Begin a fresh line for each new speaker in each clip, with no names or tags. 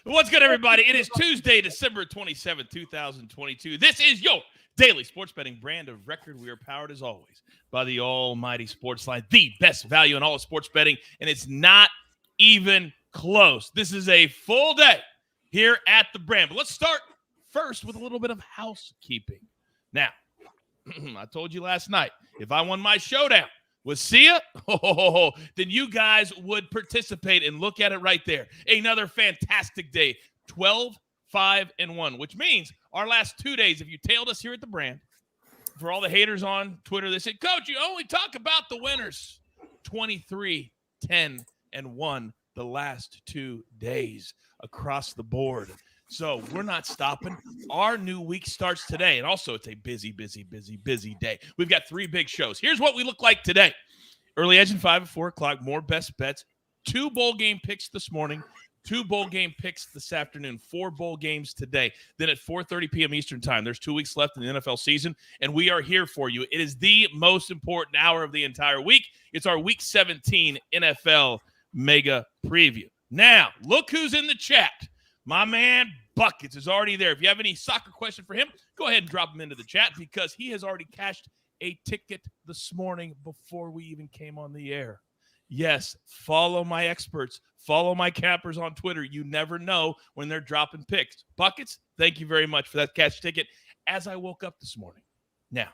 What's good, everybody? It is Tuesday, December 27, 2022. This is your daily sports betting brand of record. We are powered, as always, by the almighty SportsLine, the best value in all of sports betting, and it's not even close. This is a full day here at the brand. But let's start first with a little bit of housekeeping. Now, I told you last night, if I won my showdown with Sia, then you guys would participate and look at it right there. Another fantastic day, 12, 5, and 1, which means our last 2 days, if you tailed us here at the brand, for all the haters on Twitter, they said, Coach, you only talk about the winners. 23, 10, and 1 the last 2 days across the board. So we're not stopping. Our new week starts today. And also it's a busy day. We've got 3 big shows. Here's what we look like today. Early edge and 5 at 4 o'clock. More best bets. 2 bowl game picks this morning. 2 bowl game picks this afternoon. 4 bowl games today. Then at 4:30 p.m. Eastern time. There's 2 weeks left in the NFL season. And we are here for you. It is the most important hour of the entire week. It's our Week 17 NFL Mega Preview. Now, look who's in the chat. My man Buckets is already there. If you have any soccer question for him, go ahead and drop him into the chat because he has already cashed a ticket this morning before we even came on the air. Yes, follow my experts. Follow my cappers on Twitter. You never know when they're dropping picks. Buckets, thank you very much for that cash ticket as I woke up this morning. Now,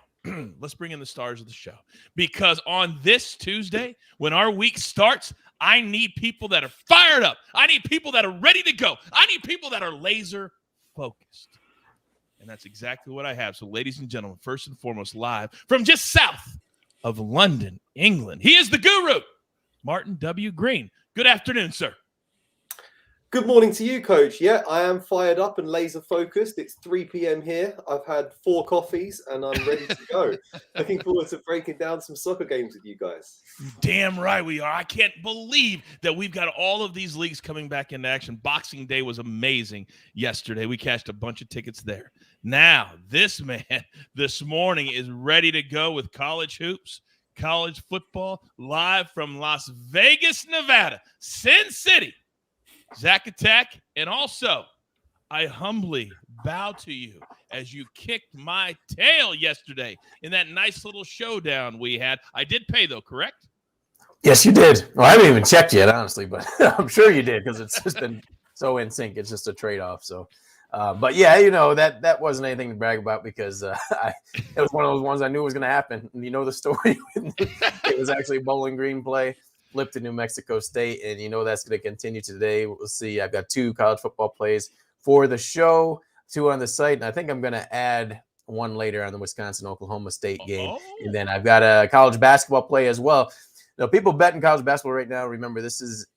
let's bring in the stars of the show because on this Tuesday, when our week starts, I need people that are fired up. I need people that are ready to go. I need people that are laser focused. And that's exactly what I have. So, ladies and gentlemen, first and foremost, live from just south of London, England, he is the guru, Martin W. Green. Good afternoon, sir.
Good morning to you, Coach. Yeah, I am fired up and laser focused. It's 3 p.m. here. I've had 4 coffees and I'm ready to go. Looking forward to breaking down some soccer games with you guys.
Damn right we are. I can't believe that we've got all of these leagues coming back into action. Boxing Day was amazing yesterday. We cashed a bunch of tickets there. Now, this man this morning is ready to go with college hoops, college football, live from Las Vegas, Nevada, Sin City. Zack Attack, and also I humbly bow to you as you kicked my tail yesterday in that nice little showdown we had. I did pay, though, correct?
Yes, you did. Well, I haven't even checked yet, honestly, but I'm sure you did because it's just been so in sync. It's just a trade-off. So, but yeah, you know, that wasn't anything to brag about because it was one of those ones I knew was going to happen. And you know the story. It was actually a Bowling Green play. Flipped to New Mexico State, and you know that's going to continue today. We'll see. I've got 2 college football plays for the show, 2 on the site, and I think I'm going to add 1 later on the Wisconsin-Oklahoma State game. And then I've got a college basketball play as well. Now, people betting college basketball right now, remember, this is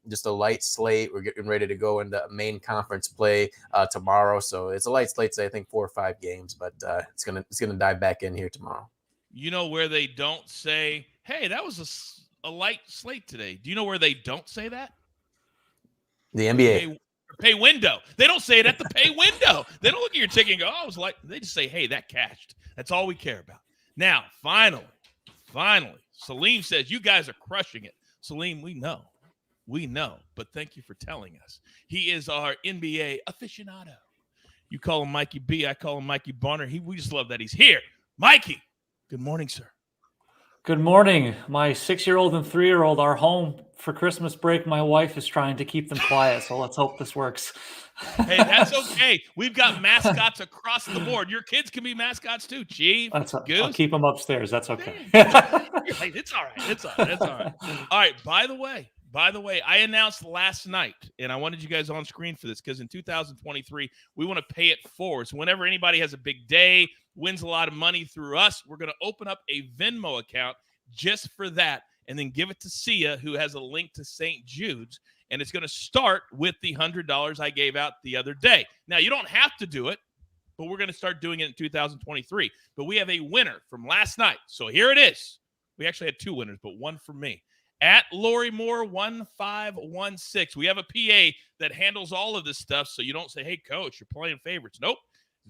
just a light slate. We're getting ready to go into main conference play tomorrow, so it's a light slate, say I think 4 or 5 games, but it's gonna dive back in here tomorrow.
You know where they don't say, hey, that was a light slate today. Do you know where they don't say that?
The NBA.
Pay window. They don't say it at the pay window. They don't look at your ticket and go, oh, it was like, they just say, hey, that cashed. That's all we care about. Now, finally, Salim says, you guys are crushing it. Salim, we know, but thank you for telling us. He is our NBA aficionado. You call him Mikey B. I call him Mikey Bonner. We just love that he's here. Mikey, good morning, sir.
Good morning. My 6-year-old and 3-year-old are home for Christmas break. My wife is trying to keep them quiet, so let's hope this works.
Hey, that's okay. We've got mascots across the board. Your kids can be mascots too, Chief. Goose.
I'll keep them upstairs. That's okay.
It's all right. It's all right. All right. By the way, I announced last night, and I wanted you guys on screen for this because in 2023, we want to pay it forward. So whenever anybody has a big day, wins a lot of money through us, we're going to open up a Venmo account just for that and then give it to Sia, who has a link to St. Jude's. And it's going to start with the $100 I gave out the other day. Now, you don't have to do it, but we're going to start doing it in 2023. But we have a winner from last night. So here it is. We actually had 2 winners, but 1 for me. At Lori Moore 1516. We have a PA that handles all of this stuff, so you don't say, hey, coach, you're playing favorites. Nope.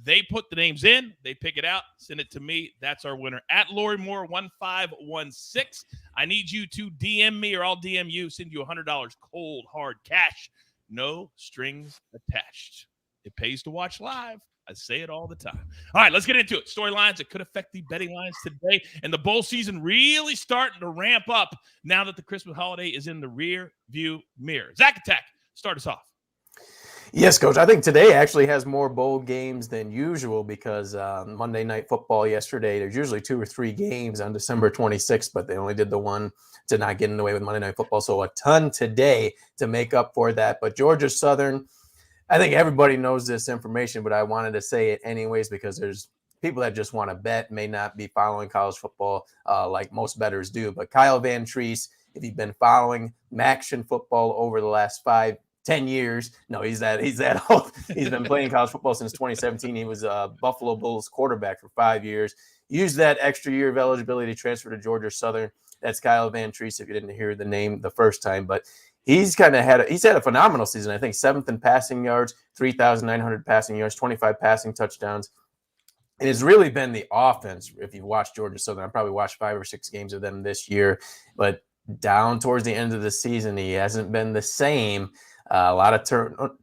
They put the names in, they pick it out, send it to me. That's our winner. At Lori Moore 1516. I need you to DM me or I'll DM you, send you $100 cold, hard cash. no strings attached. It pays to watch live. I say it all the time. All right, let's get into it. Storylines that could affect the betting lines today. And the bowl season really starting to ramp up now that the Christmas holiday is in the rear view mirror. Zack Attack, start us off.
Yes, Coach. I think today actually has more bowl games than usual because Monday Night Football yesterday, there's usually 2 or 3 games on December 26th, but they only did the one to not get in the way with Monday Night Football. So a ton today to make up for that. But Georgia Southern, I think everybody knows this information, but I wanted to say it anyways because there's people that just want to bet, may not be following college football like most bettors do. But Kyle Van Treese, if you've been following Maction football over the last 10 years. No, he's that old. He's been playing college football since 2017. He was a Buffalo Bulls quarterback for 5 years. Used that extra year of eligibility to transfer to Georgia Southern. That's Kyle Van Treese, if you didn't hear the name the first time. But he's had a phenomenal season. I think 7th in passing yards, 3,900 passing yards, 25 passing touchdowns. And it's really been the offense. If you've watched Georgia Southern, I probably watched 5 or 6 games of them this year. But down towards the end of the season, he hasn't been the same. A lot of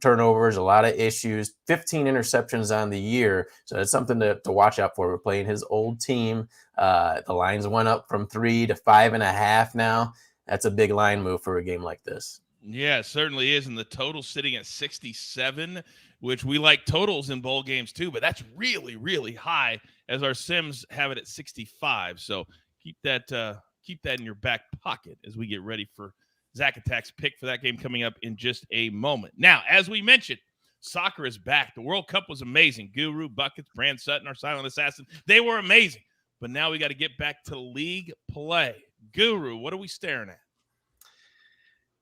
turnovers, a lot of issues, 15 interceptions on the year. So that's something to watch out for. We're playing his old team. The lines went up from 3 to 5.5 now. That's a big line move for a game like this.
Yeah, it certainly is. And the total sitting at 67, which we like totals in bowl games too, but that's really, really high as our Sims have it at 65. So keep that in your back pocket as we get ready for Zack Attack's pick for that game coming up in just a moment. Now, as we mentioned, soccer is back. The World Cup was amazing. Guru, Buckets, Brand Sutton, our silent assassin, they were amazing. But now we got to get back to league play. Guru, what are we staring at?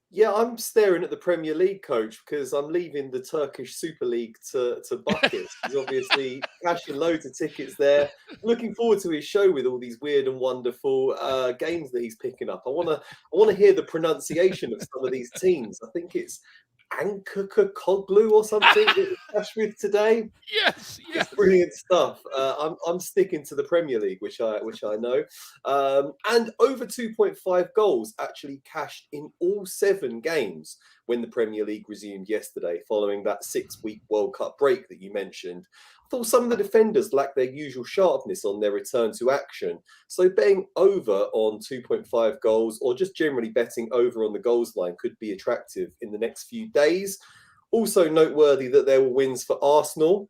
Yeah, I'm staring at the Premier League, Coach, because I'm leaving the Turkish Super League to Buckets. He's obviously cashing loads of tickets there. Looking forward to his show with all these weird and wonderful games that he's picking up. I want to hear the pronunciation of some of these teams. I think it's Ankara or something that we cashed with today.
Yes.
It's brilliant stuff. I'm sticking to the Premier League, which I know. And over 2.5 goals actually cashed in all 7 games when the Premier League resumed yesterday, following that 6-week World Cup break that you mentioned. I thought some of the defenders lacked their usual sharpness on their return to action. So betting over on 2.5 goals or just generally betting over on the goals line could be attractive in the next few days. Also noteworthy that there were wins for Arsenal,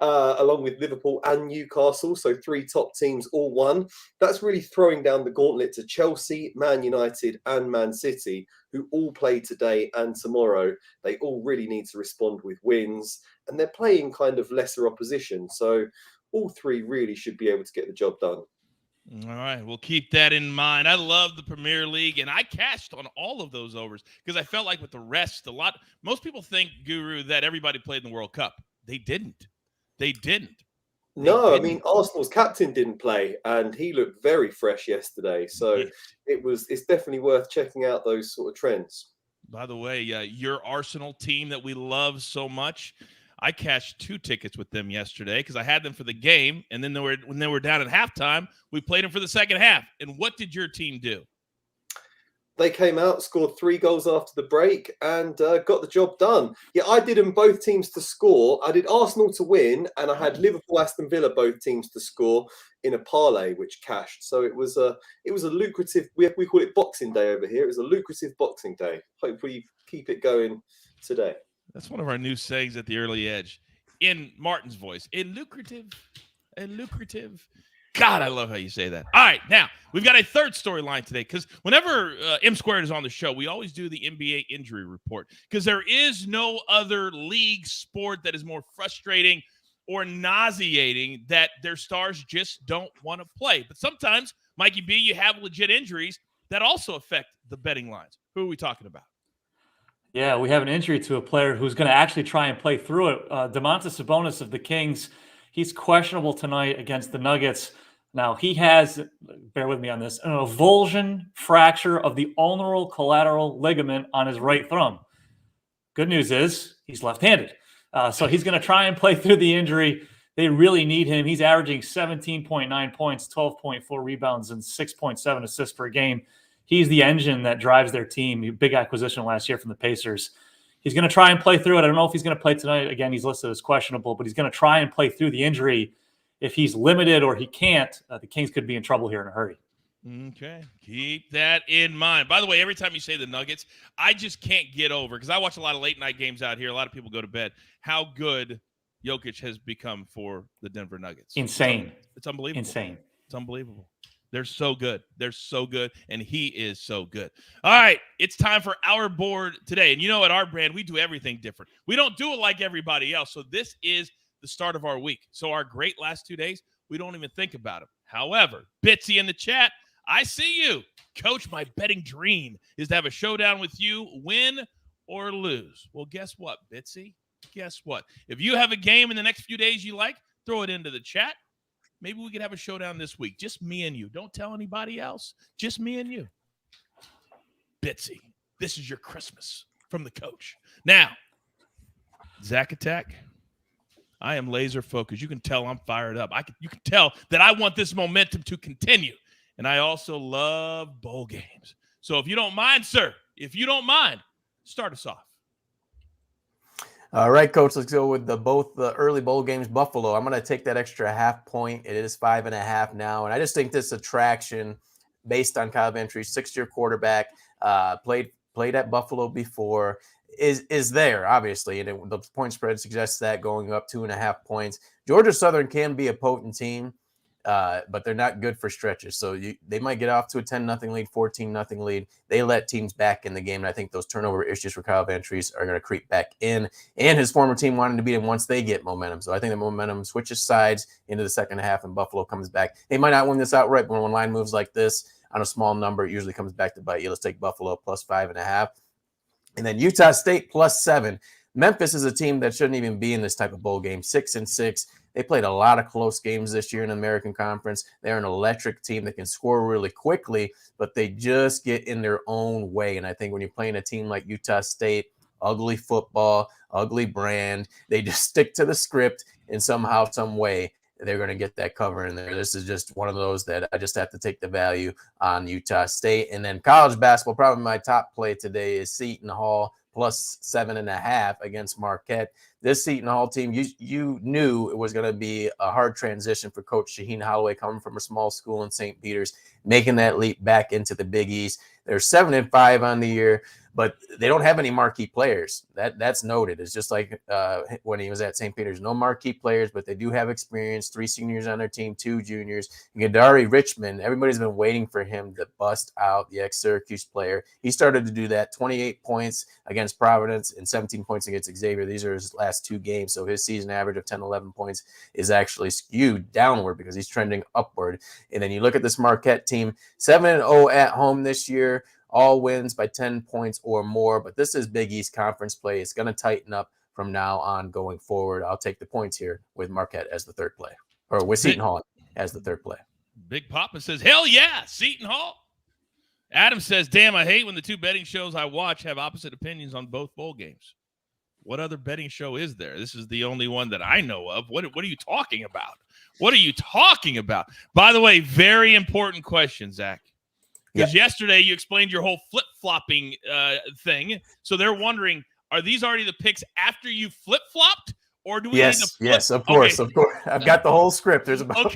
along with Liverpool and Newcastle. So 3 top teams all won. That's really throwing down the gauntlet to Chelsea, Man United and Man City, who all play today and tomorrow. They all really need to respond with wins. And they're playing kind of lesser opposition. So all 3 really should be able to get the job done.
All right, we'll keep that in mind. I love the Premier League, and I cashed on all of those overs because I felt like with the rest, most people think, Guru, that everybody played in the World Cup. They didn't.
I mean, Arsenal's captain didn't play, and he looked very fresh yesterday. So it's definitely worth checking out those sort of trends.
By the way, your Arsenal team that we love so much, I cashed 2 tickets with them yesterday because I had them for the game, and then when they were down at halftime, we played them for the second half. And what did your team do?
They came out, scored 3 goals after the break, and got the job done. Yeah, I did them both teams to score. I did Arsenal to win, and I had Liverpool, Aston Villa, both teams to score in a parlay, which cashed. So it was a lucrative. We call it Boxing Day over here. It was a lucrative Boxing Day. Hopefully, keep it going today.
That's one of our new sayings at the early edge, in Martin's voice. A lucrative. God, I love how you say that. All right, now, we've got a third storyline today because whenever M Squared is on the show, we always do the NBA injury report because there is no other league sport that is more frustrating or nauseating that their stars just don't want to play. But sometimes, Mikey B, you have legit injuries that also affect the betting lines. Who are we talking about?
Yeah, we have an injury to a player who's going to actually try and play through it. Domantas Sabonis of the Kings, he's questionable tonight against the Nuggets. Now, he has, bear with me on this, an avulsion fracture of the ulnar collateral ligament on his right thumb. Good news is he's left-handed. So he's going to try and play through the injury. They really need him. He's averaging 17.9 points, 12.4 rebounds, and 6.7 assists per game. He's the engine that drives their team. Big acquisition last year from the Pacers. He's going to try and play through it. I don't know if he's going to play tonight. Again, he's listed as questionable, but he's going to try and play through the injury. If he's limited or he can't, the Kings could be in trouble here in a hurry.
Okay. Keep that in mind. By the way, every time you say the Nuggets, I just can't get over, because I watch a lot of late night games out here. A lot of people go to bed. How good Jokic has become for the Denver Nuggets.
Insane.
It's unbelievable.
Insane.
It's unbelievable. They're so good. They're so good, and he is so good. All right, it's time for our board today. And you know, at our brand, we do everything different. We don't do it like everybody else. So this is the start of our week. So our great last 2 days, we don't even think about them. However, Bitsy in the chat, I see you. Coach, my betting dream is to have a showdown with you, win or lose. Well, guess what, Bitsy? Guess what? If you have a game in the next few days you like, throw it into the chat. Maybe we could have a showdown this week. Just me and you. Don't tell anybody else. Just me and you. Bitsy, this is your Christmas from the coach. Now, Zack Attack, I am laser focused. You can tell I'm fired up. You can tell that I want this momentum to continue. And I also love bowl games. So if you don't mind, sir, start us off.
All right, Coach, let's go with both the early bowl games. Buffalo, I'm going to take that extra half point. It is 5.5 now. And I just think this attraction based on Kyle Ventry's 6-year quarterback, played at Buffalo before, is there, obviously. And the point spread suggests that going up 2.5 points. Georgia Southern can be a potent team, but they're not good for stretches. So they might get off to a 10-0 lead, 14-0 lead. They let teams back in the game. And I think those turnover issues for Kyle Ventry's are going to creep back in. And his former team wanting to beat him once they get momentum. So I think the momentum switches sides into the second half and Buffalo comes back. They might not win this outright, but when line moves like this on a small number, it usually comes back to bite you. Let's take Buffalo plus 5.5. And then Utah State plus 7. Memphis is a team that shouldn't even be in this type of bowl game. 6-6. They played a lot of close games this year in the American Conference. They're an electric team that can score really quickly, but they just get in their own way. And I think when you're playing a team like Utah State, ugly football, ugly brand, they just stick to the script, and somehow, some way, they're going to get that cover in there. This is just one of those that I just have to take the value on Utah State. And then college basketball, probably my top play today is Seton Hall plus 7.5 against Marquette. This Seton Hall team, you knew it was going to be a hard transition for Coach Shaheen Holloway, coming from a small school in St. Peter's, making that leap back into the Big East. They're 7-5 on the year, but they don't have any marquee players. That's noted. It's just like when he was at St. Peter's, no marquee players, but they do have experience. 3 seniors on their team, 2 juniors. Gadari Richmond, everybody's been waiting for him to bust out, the ex-Syracuse player. He started to do that, 28 points against Providence and 17 points against Xavier. These are his last 2 games, so his season average of 10, 11 points is actually skewed downward because he's trending upward. And then you look at this Marquette team, 7-0 at home this year. All wins by 10 points or more, but this is Big East Conference play. It's going to tighten up from now on going forward. I'll take the points here with Marquette as the third play, or with Seton Hall as the third play.
Big Papa says, hell yeah, Seton Hall. Adam says, damn, I hate when the 2 betting shows I watch have opposite opinions on both bowl games. What other betting show is there? This is the only one that I know of. What are you talking about? What are you talking about? By the way, very important question, Zach. Because yesterday you explained your whole flip-flopping thing. So they're wondering, are these already the picks after you flip-flopped? Or do we need to flip?
Yes, of course, of course. I've got the whole script. There's about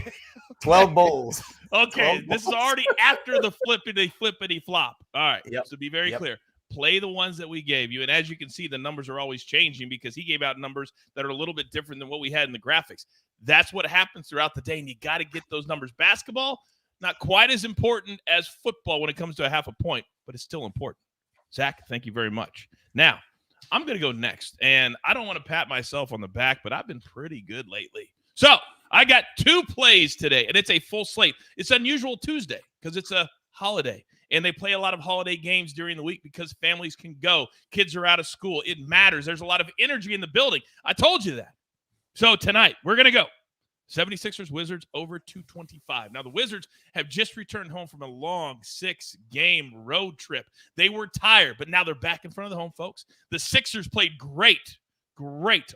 12 bowls.
Okay,
12
this is
bowls.
already after the flippity flop. All right,
Yep.
So be very clear. Play the ones that we gave you. And as you can see, the numbers are always changing because he gave out numbers that are a little bit different than what we had in the graphics. That's what happens throughout the day, and you got to get those numbers. Basketball, not quite as important as football when it comes to a half a point, but it's still important. Zach, thank you very much. Now, I'm going to go next, and I don't want to pat myself on the back, but I've been pretty good lately. So I got 2 plays today, and it's a full slate. It's unusual Tuesday because it's a holiday, and they play a lot of holiday games during the week because families can go. Kids are out of school. It matters. There's a lot of energy in the building. I told you that. So tonight, we're going to go 76ers Wizards over 225. Now, the Wizards have just returned home from a long 6-game road trip. They were tired, but now they're back in front of the home folks. The Sixers played great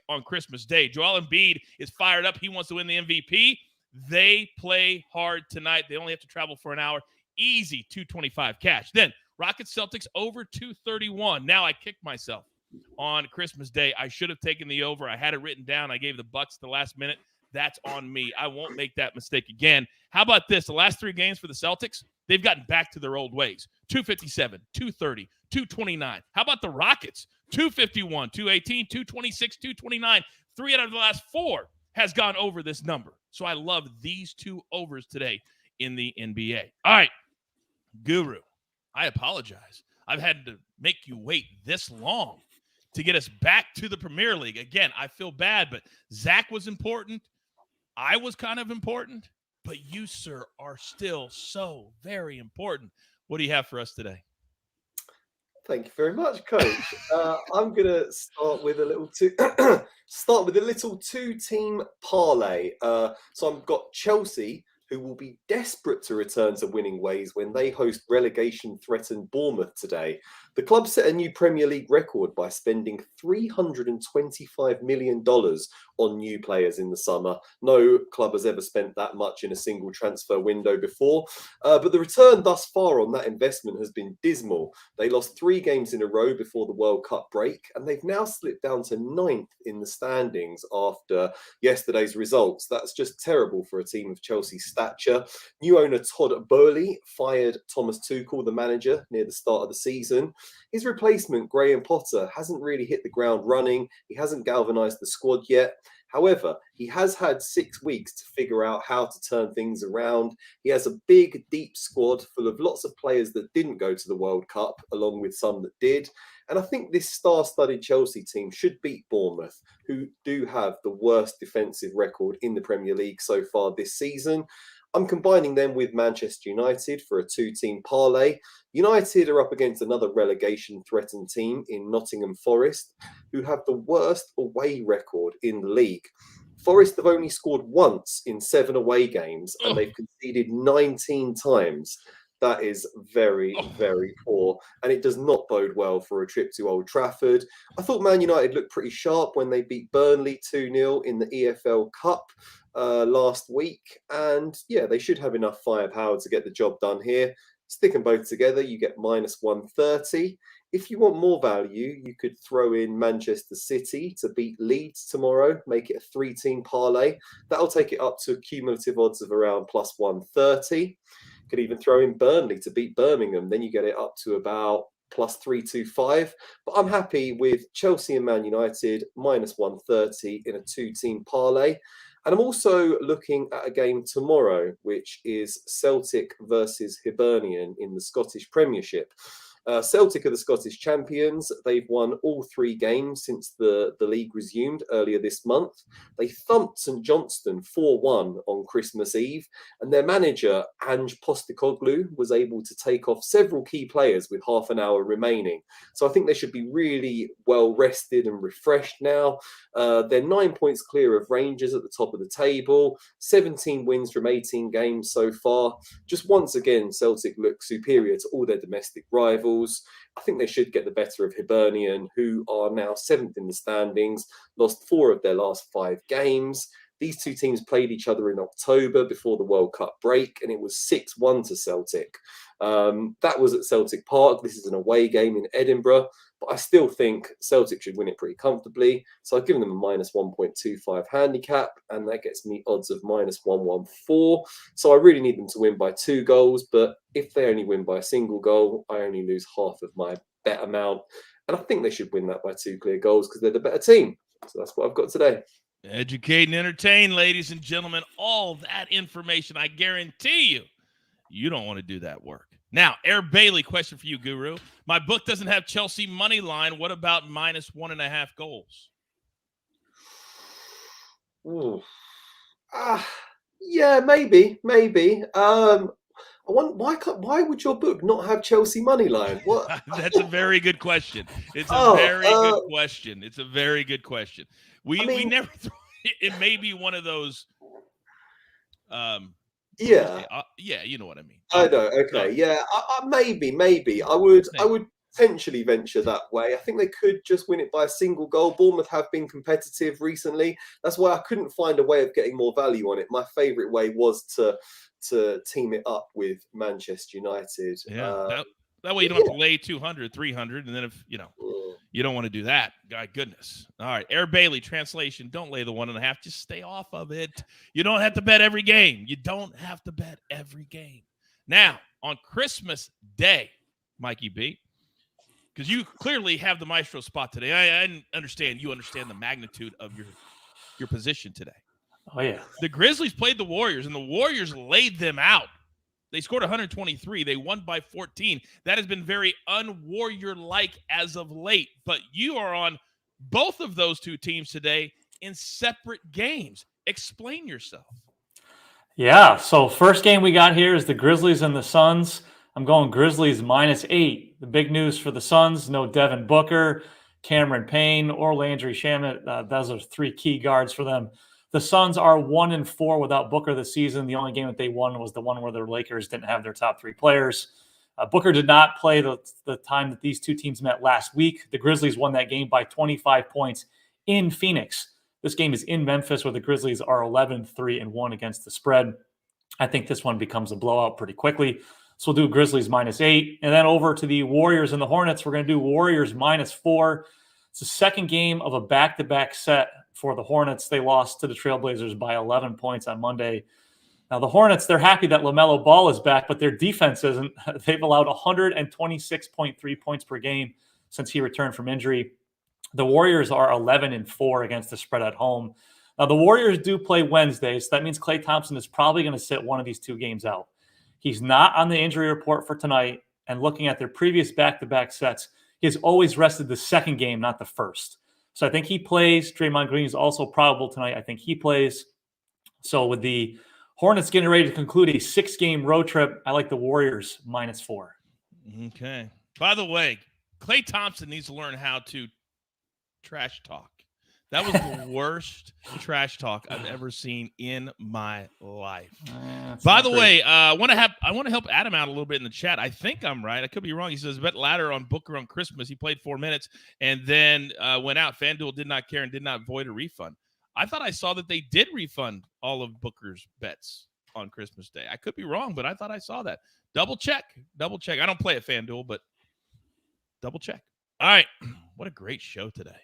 on Christmas Day. Joel Embiid is fired up. He wants to win the MVP. They play hard tonight. They only have to travel for an hour. Easy 225 cash. Then Rockets Celtics over 231. Now I kick myself. on Christmas Day. I should have taken the over. I had it written down. I gave the Bucks the last minute. That's on me. I won't make that mistake again. How about this? The last 3 games for the Celtics, they've gotten back to their old ways. 257, 230, 229. How about the Rockets? 251, 218, 226, 229. 3 out of the last 4 has gone over this number. So I love these 2 overs today in the NBA. All right, Guru, I apologize. I've had to make you wait this long to get us back to the Premier League. Again, I feel bad, but Zach was important. I was kind of important, but you, sir, are still so very important. What do you have for us today?
Thank you very much, Coach. I'm going to start with a little two-team parlay. So I've got Chelsea, who will be desperate to return to winning ways when they host relegation-threatened Bournemouth today. The club set a new Premier League record by spending $325 million on new players in the summer. No club has ever spent that much in a single transfer window before. But the return thus far on that investment has been dismal. They lost 3 games in a row before the World Cup break, and they've now slipped down to 9th in the standings after yesterday's results. That's just terrible for a team of Chelsea's stature. New owner Todd Boehly fired Thomas Tuchel, the manager, near the start of the season. His replacement, Graham Potter, hasn't really hit the ground running. He hasn't galvanised the squad yet. However, he has had 6 weeks to figure out how to turn things around. He has a big, deep squad full of lots of players that didn't go to the World Cup, along with some that did. And I think this star-studded Chelsea team should beat Bournemouth, who do have the worst defensive record in the Premier League so far this season. I'm combining them with Manchester United for a 2-team parlay. United are up against another relegation-threatened team in Nottingham Forest, who have the worst away record in the league. Forest have only scored once in 7 away games, and they've conceded 19 times. That is very, very poor, and it does not bode well for a trip to Old Trafford. I thought Man United looked pretty sharp when they beat Burnley 2-0 in the EFL Cup last week, and yeah, they should have enough firepower to get the job done here. Stick them both together, you get -130. If you want more value, you could throw in Manchester City to beat Leeds tomorrow, make it a 3-team parlay. That'll take it up to cumulative odds of around +130. Could even throw in Burnley to beat Birmingham. Then you get it up to about +325. But I'm happy with Chelsea and Man United -130 in a 2-team parlay. And I'm also looking at a game tomorrow, which is Celtic versus Hibernian in the Scottish Premiership. Celtic are the Scottish champions. They've won all 3 games since the league resumed earlier this month. They thumped St Johnstone 4-1 on Christmas Eve, and their manager, Ange Postecoglou, was able to take off several key players with half an hour remaining. So I think they should be really well rested and refreshed now. They're 9 points clear of Rangers at the top of the table, 17 wins from 18 games so far. Just once again, Celtic look superior to all their domestic rivals. I think they should get the better of Hibernian, who are now 7th in the standings, lost 4 of their last 5 games. These 2 teams played each other in October before the World Cup break, and it was 6-1 to Celtic. That was at Celtic Park. This is an away game in Edinburgh, but I still think Celtic should win it pretty comfortably. So I've given them a -1.25 handicap, and that gets me odds of -114. So I really need them to win by 2 goals, but if they only win by a single goal, I only lose half of my bet amount. And I think they should win that by 2 clear goals because they're the better team. So that's what I've got today.
Educate and entertain, ladies and gentlemen. All that information, I guarantee you don't want to do that work. Now, Air Bailey, question for you, Guru. My book doesn't have Chelsea money line. What about -1.5 goals?
Yeah, maybe. Why would your book not have Chelsea money line? What?
That's a very good question. It's a very good question. It's a very good question. We never. It may be one of those.
Yeah,
you know what I mean.
I know. Okay, yeah, maybe. I would potentially venture that way. I think they could just win it by a single goal. Bournemouth have been competitive recently. That's why I couldn't find a way of getting more value on it. My favourite way was to team it up with Manchester United.
Yeah, That way you don't have to lay 200, 300, and then if, you don't want to do that. God goodness. All right. Air Bailey, translation, don't lay the 1.5. Just stay off of it. You don't have to bet every game. You don't have to bet every game. Now, on Christmas Day, Mikey B, because you clearly have the maestro spot today. I understand you understand the magnitude of your position today.
Oh, yeah.
The Grizzlies played the Warriors, and the Warriors laid them out. They scored 123. They won by 14. That has been very un-Warrior-like as of late. But you are on both of those two teams today in separate games. Explain yourself.
Yeah, so first game we got here is the Grizzlies and the Suns. I'm going Grizzlies -8. The big news for the Suns, no Devin Booker, Cameron Payne, or Landry Shamet. Those are 3 key guards for them. The Suns are 1-4 without Booker this season. The only game that they won was the one where the Lakers didn't have their top 3 players. Booker did not play the time that these two teams met last week. The Grizzlies won that game by 25 points in Phoenix. This game is in Memphis, where the Grizzlies are 11-3-1 against the spread. I think this one becomes a blowout pretty quickly. So we'll do Grizzlies -8. And then over to the Warriors and the Hornets, we're going to do Warriors -4. It's the second game of a back-to-back set for the Hornets. They lost to the Trailblazers by 11 points on Monday. Now, the Hornets, they're happy that LaMelo Ball is back, but their defense isn't. They've allowed 126.3 points per game since he returned from injury. The Warriors are 11-4 against the spread at home. Now, the Warriors do play Wednesday, so that means Klay Thompson is probably going to sit one of these 2 games out. He's not on the injury report for tonight, and looking at their previous back-to-back sets, he has always rested the second game, not the first. So I think he plays. Draymond Green is also probable tonight. I think he plays. So with the Hornets getting ready to conclude a 6-game road trip, I like the Warriors -4.
Okay. By the way, Klay Thompson needs to learn how to trash talk. That was the worst trash talk I've ever seen in my life. By the way, I want to help Adam out a little bit in the chat. I think I'm right. I could be wrong. He says bet ladder on Booker on Christmas. He played 4 minutes and then went out. FanDuel did not care and did not void a refund. I thought I saw that they did refund all of Booker's bets on Christmas Day. I could be wrong, but I thought I saw that. Double check. I don't play at FanDuel, but double check. All right. What a great show today.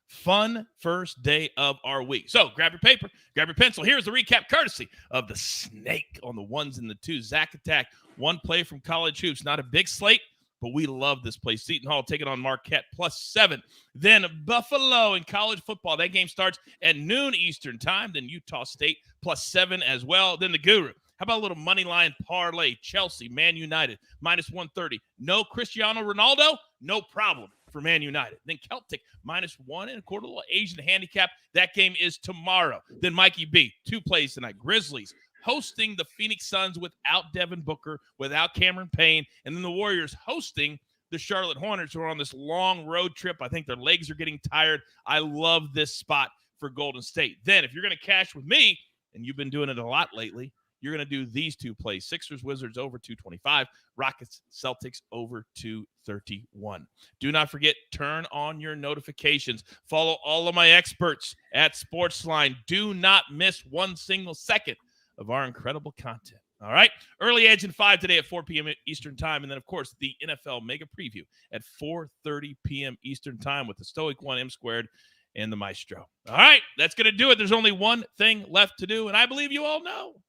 Fun first day of our week. So grab your paper, grab your pencil. Here's the recap courtesy of the snake on the 1s and the 2s. Zack Attack, 1 play from college hoops. Not a big slate, but we love this play. Seton Hall taking on Marquette +7. Then Buffalo in college football. That game starts at noon Eastern time. Then Utah State +7 as well. Then the Guru. How about a little money line parlay? Chelsea, Man United, -130. No Cristiano Ronaldo? No problem for Man United. Then Celtic, -1.25. Little Asian handicap. That game is tomorrow. Then Mikey B, 2 plays tonight. Grizzlies hosting the Phoenix Suns without Devin Booker, without Cameron Payne. And then the Warriors hosting the Charlotte Hornets, who are on this long road trip. I think their legs are getting tired. I love this spot for Golden State. Then if you're going to cash with me, and you've been doing it a lot lately, you're going to do these 2 plays. Sixers, Wizards over 225. Rockets, Celtics over 231. Do not forget, turn on your notifications. Follow all of my experts at SportsLine. Do not miss 1 single second of our incredible content. All right? Early Edge in 5 today at 4 p.m. Eastern Time. And then, of course, the NFL Mega Preview at 4:30 p.m. Eastern Time with the Stoic 1 M Squared and the Maestro. All right, that's going to do it. There's only one thing left to do, and I believe you all know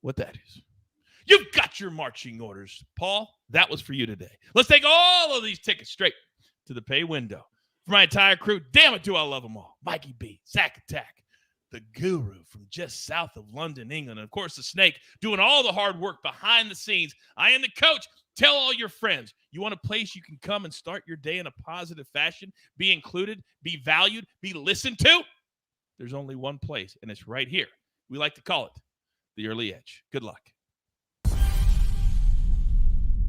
what that is. You've got your marching orders. Paul, that was for you today. Let's take all of these tickets straight to the pay window. For my entire crew, damn it, do I love them all. Mikey B, Zack Attack, the Guru from just south of London, England, and of course the Snake doing all the hard work behind the scenes. I am the coach. Tell all your friends. You want a place you can come and start your day in a positive fashion, be included, be valued, be listened to? There's only one place, and it's right here. We like to call it the Early Edge. Good luck.